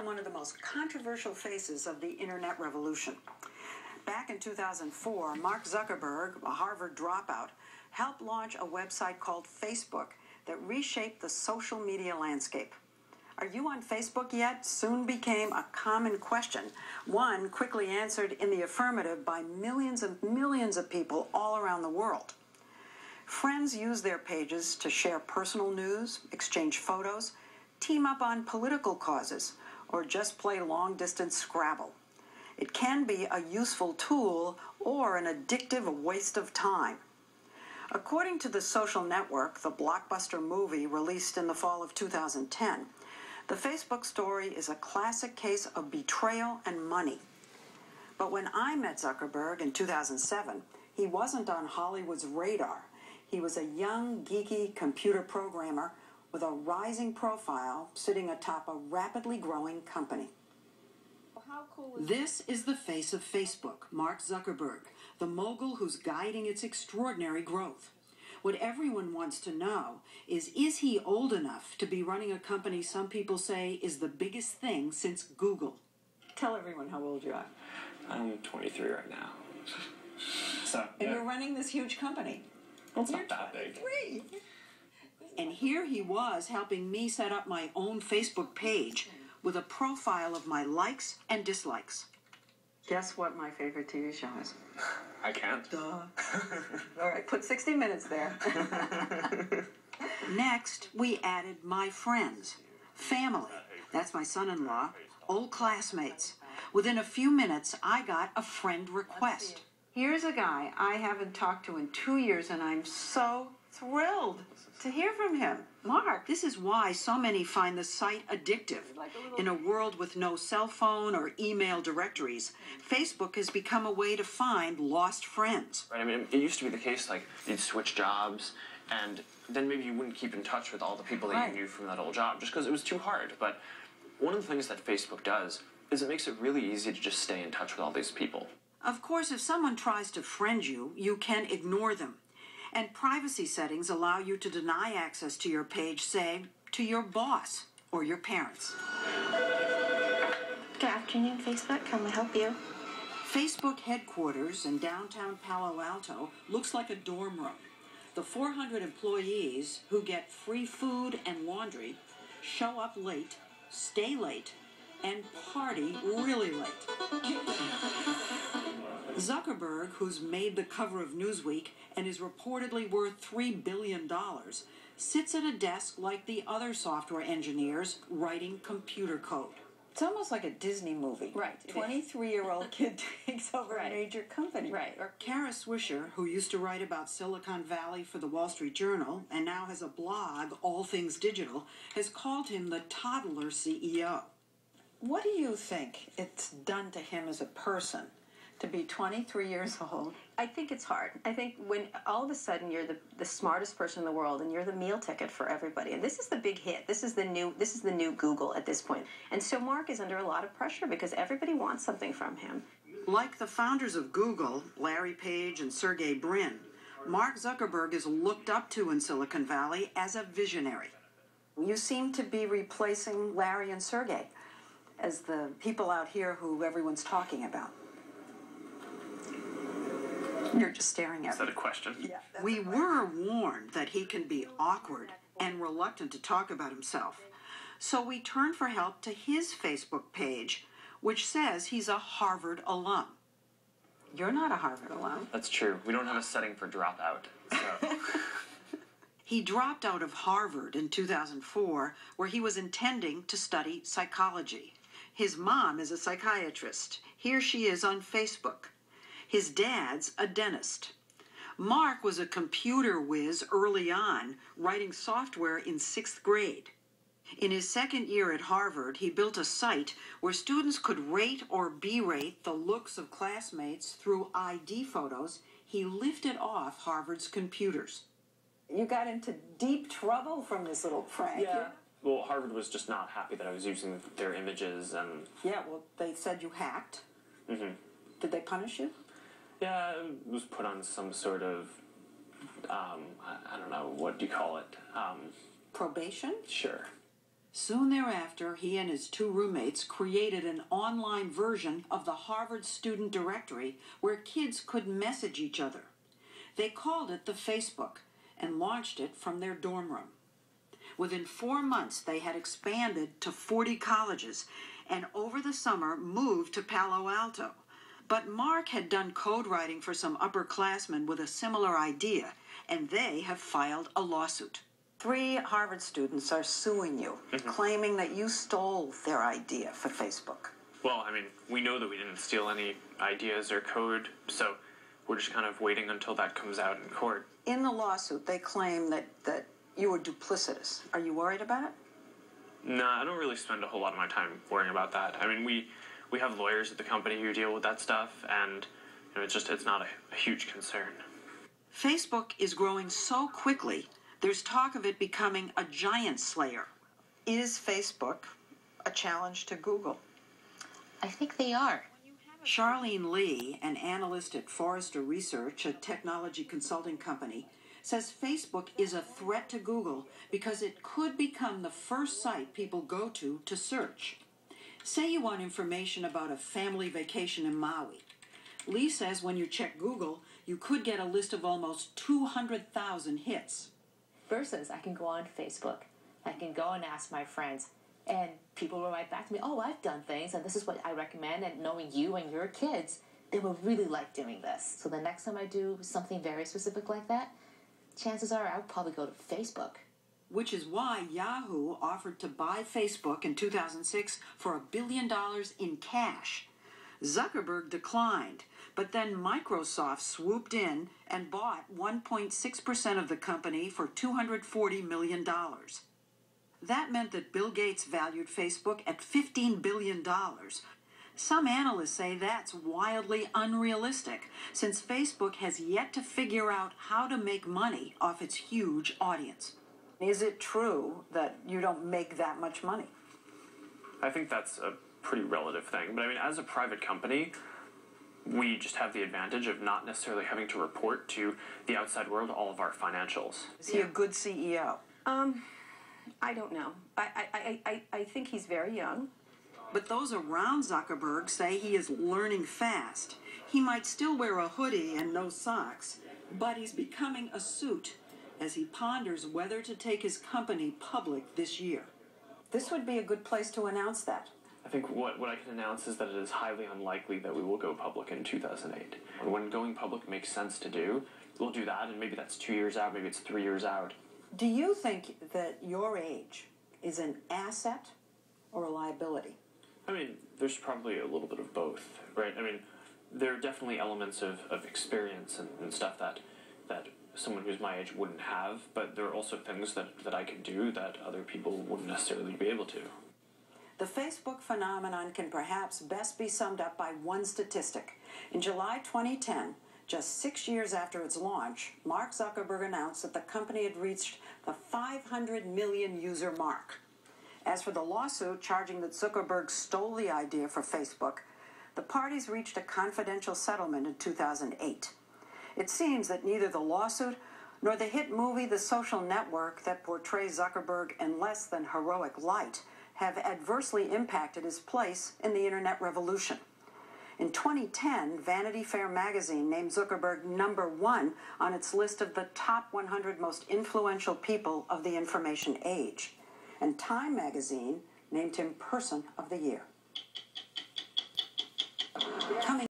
One of the most controversial faces of the internet revolution. Back in 2004, Mark Zuckerberg, a Harvard dropout, helped launch a website called Facebook that reshaped the social media landscape. Are you on Facebook yet? Soon became a common question, one quickly answered in the affirmative by millions and millions of people all around the world. Friends use their pages to share personal news, exchange photos, team up on political causes, or just play long-distance Scrabble. It can be a useful tool or an addictive waste of time. According to The Social Network, the blockbuster movie released in the fall of 2010, the Facebook story is a classic case of betrayal and money. But when I met Zuckerberg in 2007, he wasn't on Hollywood's radar. He was a young, geeky computer programmer with a rising profile sitting atop a rapidly growing company. How cool is this is the face of Facebook, Mark Zuckerberg, the mogul who's guiding its extraordinary growth. What everyone wants to know is he old enough to be running a company some people say is the biggest thing since Google? Tell everyone how old you are. I'm 23 right now. So, and you're running this huge company. Well, it's not that big. And here he was helping me set up my own Facebook page with a profile of my likes and dislikes. Guess what my favorite TV show is? I can't. Duh. All right, put 60 Minutes there. Next, we added my friends, family. That's my son-in-law, old classmates. Within a few minutes, I got a friend request. Here's a guy I haven't talked to in 2 years, and I'm so thrilled to hear from him. Mark, this is why so many find the site addictive. In a world with no cell phone or email directories, Facebook has become a way to find lost friends. Right, I mean, it used to be the case, like, you'd switch jobs, and then maybe you wouldn't keep in touch with all the people that you knew from that old job, just because it was too hard. But one of the things that Facebook does is it makes it really easy to just stay in touch with all these people. Of course, if someone tries to friend you, you can ignore them. And privacy settings allow you to deny access to your page, say, to your boss or your parents. Good afternoon, Facebook. Can we help you? Facebook headquarters in downtown Palo Alto looks like a dorm room. The 400 employees who get free food and laundry show up late, stay late, and party really late. Zuckerberg, who's made the cover of Newsweek and is reportedly worth $3 billion, sits at a desk like the other software engineers writing computer code. It's almost like a Disney movie. Right. 23-year-old kid takes over a major company. Right. Or Kara Swisher, who used to write about Silicon Valley for the Wall Street Journal and now has a blog, All Things Digital, has called him the toddler CEO. What do you think it's done to him as a person to be 23 years old? I think it's hard. I think when all of a sudden you're the smartest person in the world and you're the meal ticket for everybody, and this is the big hit. This is the new Google at this point. And so Mark is under a lot of pressure because everybody wants something from him. Like the founders of Google, Larry Page and Sergey Brin, Mark Zuckerberg is looked up to in Silicon Valley as a visionary. You seem to be replacing Larry and Sergey as the people out here who everyone's talking about. You're just staring at me. Is that a question? Yeah. We were warned that he can be awkward and reluctant to talk about himself. So we turned for help to his Facebook page, which says he's a Harvard alum. You're not a Harvard alum. That's true. We don't have a setting for dropout, so... He dropped out of Harvard in 2004, where he was intending to study psychology. His mom is a psychiatrist. Here she is on Facebook. His dad's a dentist. Mark was a computer whiz early on, writing software in 6th grade. In his second year at Harvard, he built a site where students could rate or berate the looks of classmates through ID photos he lifted off Harvard's computers. You got into deep trouble from this little prank. Yeah. Well, Harvard was just not happy that I was using their images and... Yeah, well, they said you hacked. Mm-hmm. Did they punish you? Yeah, it was put on some sort of, I don't know, what do you call it? Probation? Sure. Soon thereafter, he and his two roommates created an online version of the Harvard Student Directory where kids could message each other. They called it the Facebook and launched it from their dorm room. Within 4 months, they had expanded to 40 colleges and over the summer moved to Palo Alto. But Mark had done code writing for some upperclassmen with a similar idea, and they have filed a lawsuit. 3 Harvard students are suing you, claiming that you stole their idea for Facebook. Well, I mean, we know that we didn't steal any ideas or code, so we're just kind of waiting until that comes out in court. In the lawsuit, they claim that you were duplicitous. Are you worried about it? No, I don't really spend a whole lot of my time worrying about that. I mean, we have lawyers at the company who deal with that stuff, and it's not a huge concern. Facebook is growing so quickly, there's talk of it becoming a giant slayer. Is Facebook a challenge to Google? I think they are. Charlene Lee, an analyst at Forrester Research, a technology consulting company, says Facebook is a threat to Google because it could become the first site people go to search. Say you want information about a family vacation in Maui. Lee says when you check Google, you could get a list of almost 200,000 hits. Versus I can go on Facebook. I can go and ask my friends. And people will write back to me, oh, I've done things, and this is what I recommend, and knowing you and your kids, they will really like doing this. So the next time I do something very specific like that, chances are I'll probably go to Facebook. Which is why Yahoo offered to buy Facebook in 2006 for $1 billion in cash. Zuckerberg declined, but then Microsoft swooped in and bought 1.6% of the company for $240 million. That meant that Bill Gates valued Facebook at $15 billion. Some analysts say that's wildly unrealistic, since Facebook has yet to figure out how to make money off its huge audience. Is it true that you don't make that much money? I think that's a pretty relative thing, but I mean, as a private company, we just have the advantage of not necessarily having to report to the outside world all of our financials. Is he a good CEO? I don't know. I think he's very young. But those around Zuckerberg say he is learning fast. He might still wear a hoodie and no socks, but he's becoming a suit as he ponders whether to take his company public this year. This would be a good place to announce that. I think what I can announce is that it is highly unlikely that we will go public in 2008. When going public makes sense to do, we'll do that, and maybe that's 2 years out, maybe it's 3 years out. Do you think that your age is an asset or a liability? I mean, there's probably a little bit of both, right? I mean, there are definitely elements of experience and stuff that someone who's my age wouldn't have, but there are also things that I can do that other people wouldn't necessarily be able to. The Facebook phenomenon can perhaps best be summed up by one statistic. In July 2010, just 6 years after its launch, Mark Zuckerberg announced that the company had reached the 500 million user mark. As for the lawsuit charging that Zuckerberg stole the idea for Facebook, the parties reached a confidential settlement in 2008. It seems that neither the lawsuit nor the hit movie The Social Network that portrays Zuckerberg in less than heroic light have adversely impacted his place in the internet revolution. In 2010, Vanity Fair magazine named Zuckerberg #1 on its list of the top 100 most influential people of the information age. And Time magazine named him Person of the Year. Coming